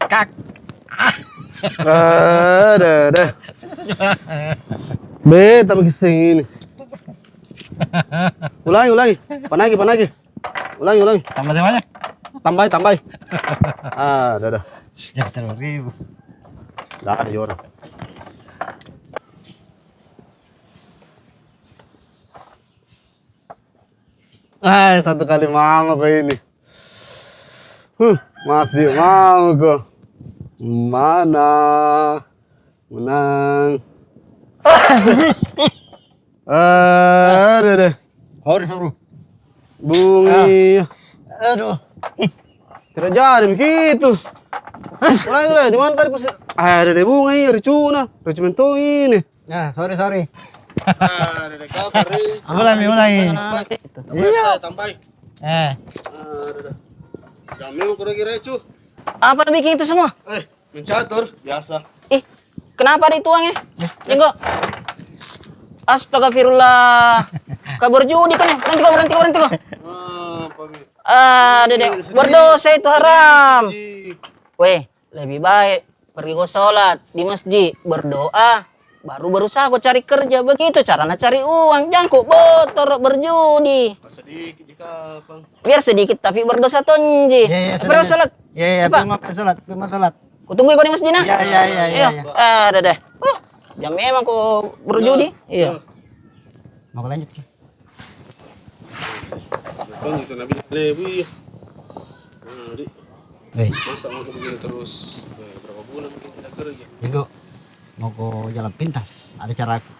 Kak. Ada. Beta kesini. Ulangi. Panagi. Ulangi. Tambah semuanya. Tambah. Ada. Sudah 10.000. Dah ada orang. Satu kali mau apa ini? Masih mau kok. Mana menang? Ada deh. Sorry. Bungi. Aduh. Tidak jadi begitu. Mulai. Di mana tadi posisi? Ada deh bunga ini, racuna, racimento ini. Ya, sorry. Ada deh kau kari. Ulangi. Iya. Tambah. Ada deh. Jangan memang kurang recu. Apa bikin itu semua? Mencatur biasa. Kenapa dituangnya? Jenggo. Astagfirullah. Kabar judi kan ya? Berhenti kok. Dedek. Berdosa itu haram. Weh, lebih baik pergi kau sholat di masjid, berdoa, baru berusaha kau cari kerja. Begitu caranya cari uang. Jangan kau botor berjudi. Sedikit jika bang. Biar sedikit tapi berdosa tonji. Pergi sholat. Ya, Cepat. belum sholat. Kau tunggu kau di masjid nah. Iya. Dedek. Jam memang kau berjudi. Iya. Mau lanjut Ki? Betul itu nabi lebu ya. Masa mau begini terus berapa bulan mungkin tidak kerja. Jago. Mau ke jalan pintas. Ada cara aku.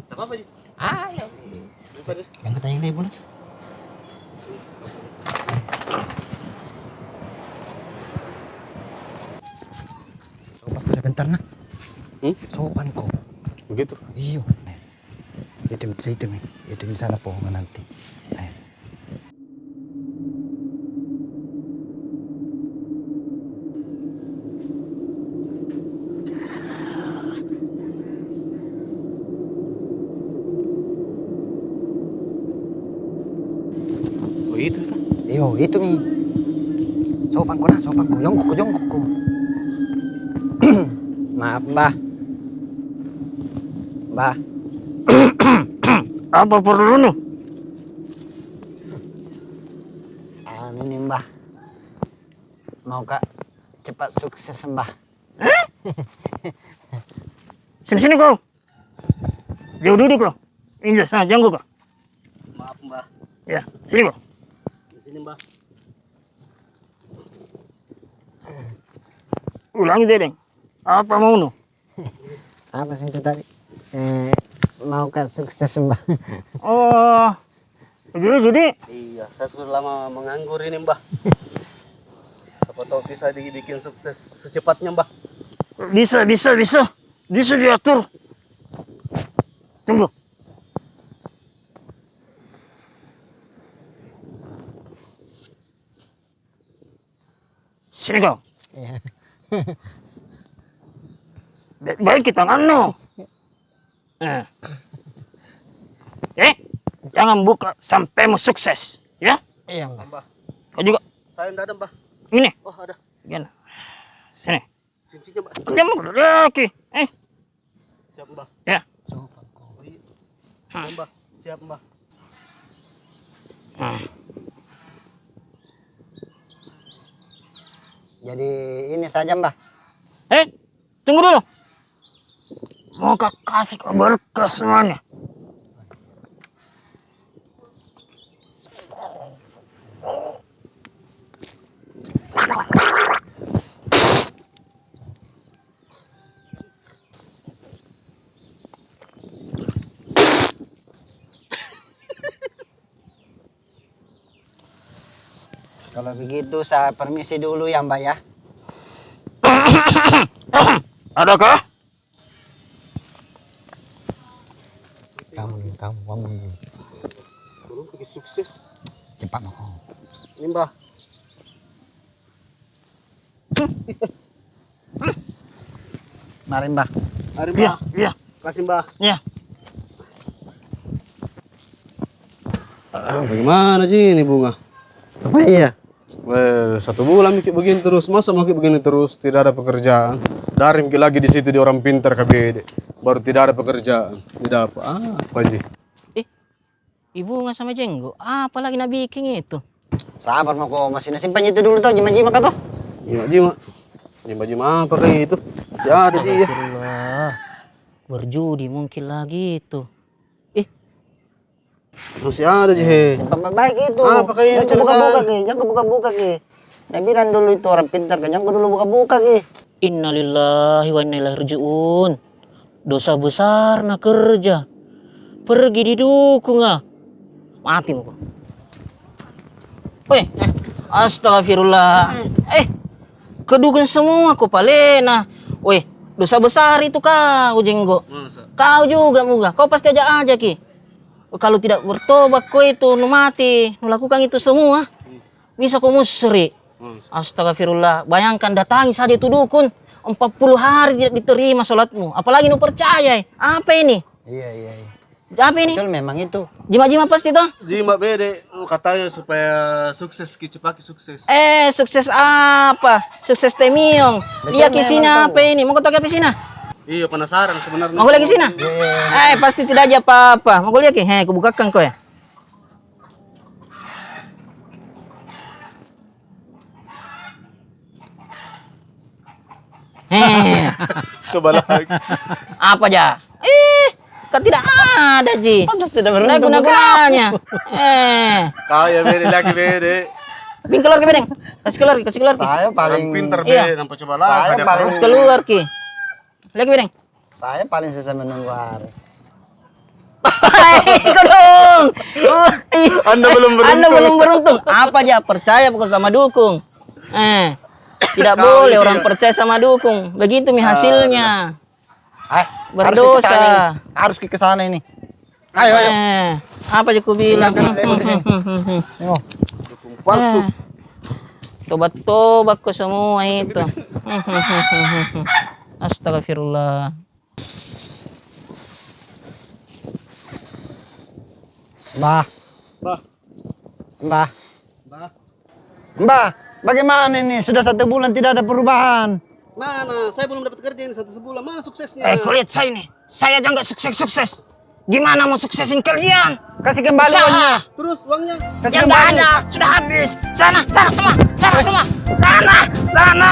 Tak apa sih? Ayo. Lupa deh. Yang kata yang lebu lah. Sopan sebentar nah. Sopan kok. Begitu. Iyo. Itu di sana pohon nanti. Ayo. Oh itu kan? Iyo, itu nih. Sopan kok. Jongkok kok. Maaf, Mbah. Apa perlu nih? Ini Mbah. Mau Kak cepat sukses Mbah. Sini kau. Jauh duduk kau. Ini sana janggu kau. Maaf mbah. Ya, sini kau. Di sini mbah. Ulangi deh, apa mau nu? Apa sih itu tadi? Mau Kak sukses Mbah. Oh, jadi. Iya, saya sudah lama menganggur ini mbah. Siapa tahu bisa dibikin sukses secepatnya mbah. Bisa diatur. Tunggu. Sini kau. Iya. Baik kita nganu. Jangan buka sampai mau sukses, ya? Iya Mbah. Mbah. Kau juga. Saya tidak ada mbah. Ini. Oh ada. Gimana? Sini. Cincinnya mbah. Jangan mau lagi. Siap mbah. Ya. Sopan kok. Iya, mbah. Siap mbah. Jadi ini saja Mbah. Tunggu dulu. Mau kasih berkah semuanya. Kalau begitu saya permisi dulu ya Mbak ya. Adakah? Kamu dulu. Belum pergi sukses. Cepat mau. Ini mbah. Mari Mbah. Mari mbah. Iya. Kasih mbah. Iya. Bagaimana Ji ini bunga? Apa iya? Well, 1 bulan mikir begini terus, masa mau begini terus, tidak ada pekerjaan. Dari mikir lagi di situ di orang pintar KBD, baru tidak ada pekerjaan, tidak apa Ji? Ibu nggak sama jenggo. Apa lagi nak bikin itu? Sabar mau kok masih nasimpan itu dulu tuh jima-jima kah tuh? Jima apa kayak itu? Masih ada Ji ya. Astagfirullah. Berjudi mungkin lagi itu. Masih ada Ji. Simpan baik itu. Apa kayak ini Jangan buka-buka cerita? ki, jangan buka-buka ki. Ya bilang dulu itu orang pintar kan, jangan dulu buka-buka ki. Innalillahi wa inna ilaihi raji'un. Dosa besar nak kerja. Pergi didukung ah. Mati muka. Weh, astagfirullah. Kedukun semua kau palena. Weh, dosa besar itu kau jenggo. Masa? Kau juga muga. Kau pasti aja ki. Kalau tidak bertobat kau itu nu mati, nu lakukan itu semua. Bisa kau musyrik. Astagfirullah. Bayangkan datangi saja itu dukun 40 hari tidak diterima sholatmu. Apalagi nu percaya. Apa ini? Iya. Apa ini? Betul memang itu. Jima-jima pasti toh? Jima bede, katanya supaya sukses Cepaki sukses. Sukses apa? Sukses temiong. Lihat di sini apa ini? Mau kau tahu apa sini? Iya penasaran sebenarnya. Mau kau lagi sini? Pasti tidak aja apa-apa. Mau kau lihat ki? Kau bukakan kau ya. Coba lagi. Apa aja? Kan tidak ada Ji. Pantas tidak Tidak beruntung. guna-gunanya. Kaya bede lagi bede. Bing keluar ki bedeng. Kasih keluar ki. Saya Paling paling pintar Iya. bede, nampak coba lagi. Saya ada paling- Kasih keluar ki. Lagi bedeng. Saya paling susah menunggu hari. Kau dong. Anda belum beruntung. Anda belum beruntung. Apa aja percaya pokok sama dukung. Tidak Kau boleh itu orang ya. percaya sama dukung. Begitu mi hasilnya. Berdosa. Berdosa. Harus ke sana ini. Ayo. Apa aja ku bilang? Lewat sini. Tengok. Palsu. Tobat-tobat ko semua itu. Astagfirullah. Mbah. Bah. Mbah. Bah. Mbah. Bagaimana ini? Sudah 1 bulan tidak ada perubahan. Mana? Saya belum dapat kerja ini 1 sebulan. Mana suksesnya? Kau lihat saya ini. Saya aja nggak sukses-sukses. Gimana mau suksesin kalian? Kasih kembali Usaha. uangnya. Terus uangnya? Kasih Yang nggak kembali. ada, sudah habis. Sana semua. Sana.